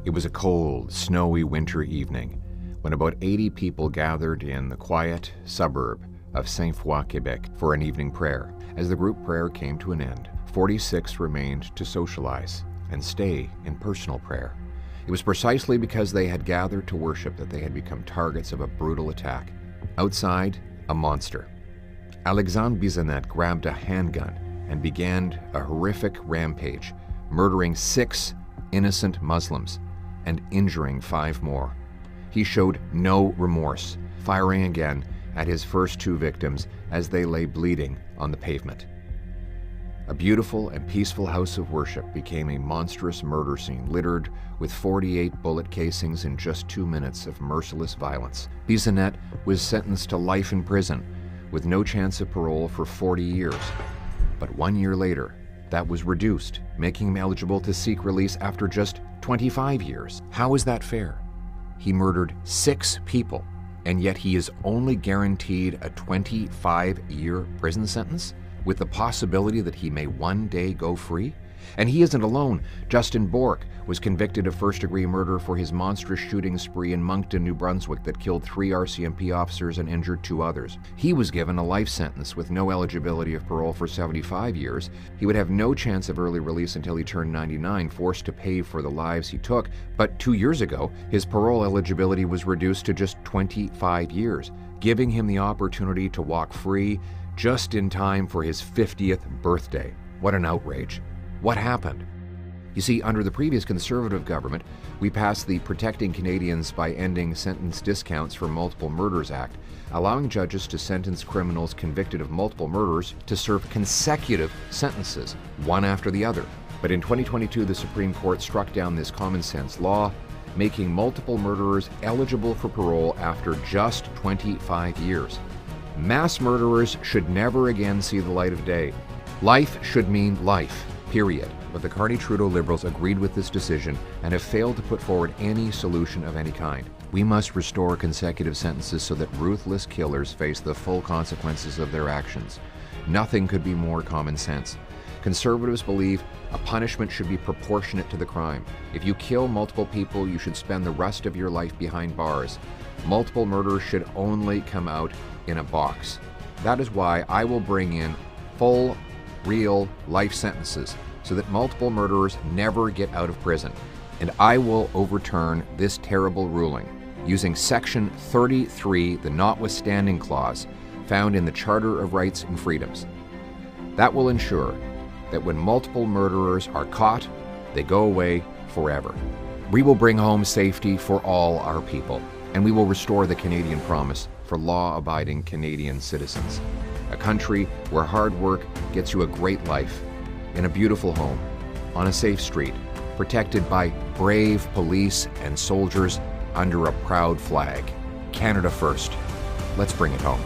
It was a cold, snowy winter evening when about 80 people gathered in the quiet suburb of Sainte-Foy, Quebec, for an evening prayer. As the group prayer came to an end, 46 remained to socialize and stay in personal prayer. It was precisely because they had gathered to worship that they had become targets of a brutal attack. Outside, a monster. Alexandre Bissonnette grabbed a handgun and began a horrific rampage, murdering 6 innocent Muslims and injuring 5 more. He showed no remorse, firing again at his first 2 victims as they lay bleeding on the pavement. A beautiful and peaceful house of worship became a monstrous murder scene littered with 48 bullet casings in just 2 minutes of merciless violence. Bissonnette was sentenced to life in prison with no chance of parole for 40 years. But 1 year later, that was reduced, making him eligible to seek release after just 25 years. How is that fair? He murdered 6 people, and yet he is only guaranteed a 25-year prison sentence with the possibility that he may one day go free? And he isn't alone. Justin Bourque was convicted of first-degree murder for his monstrous shooting spree in Moncton, New Brunswick that killed 3 RCMP officers and injured 2 others. He was given a life sentence with no eligibility of parole for 75 years. He would have no chance of early release until he turned 99, forced to pay for the lives he took. But 2 years ago, his parole eligibility was reduced to just 25 years, giving him the opportunity to walk free just in time for his 50th birthday. What an outrage. What happened? You see, under the previous Conservative government, we passed the Protecting Canadians by Ending Sentence Discounts for Multiple Murders Act, allowing judges to sentence criminals convicted of multiple murders to serve consecutive sentences, one after the other. But in 2022, the Supreme Court struck down this common-sense law, making multiple murderers eligible for parole after just 25 years. Mass murderers should never again see the light of day. Life should mean life. Period. But the Carney-Trudeau Liberals agreed with this decision and have failed to put forward any solution of any kind. We must restore consecutive sentences so that ruthless killers face the full consequences of their actions. Nothing could be more common sense. Conservatives believe a punishment should be proportionate to the crime. If you kill multiple people, you should spend the rest of your life behind bars. Multiple murders should only come out in a box. That is why I will bring in full real life sentences so that multiple murderers never get out of prison. And I will overturn this terrible ruling using Section 33, the Notwithstanding Clause, found in the Charter of Rights and Freedoms. That will ensure that when multiple murderers are caught, they go away forever. We will bring home safety for all our people, and we will restore the Canadian promise for law-abiding Canadian citizens. A country where hard work gets you a great life, in a beautiful home, on a safe street, protected by brave police and soldiers under a proud flag. Canada first. Let's bring it home.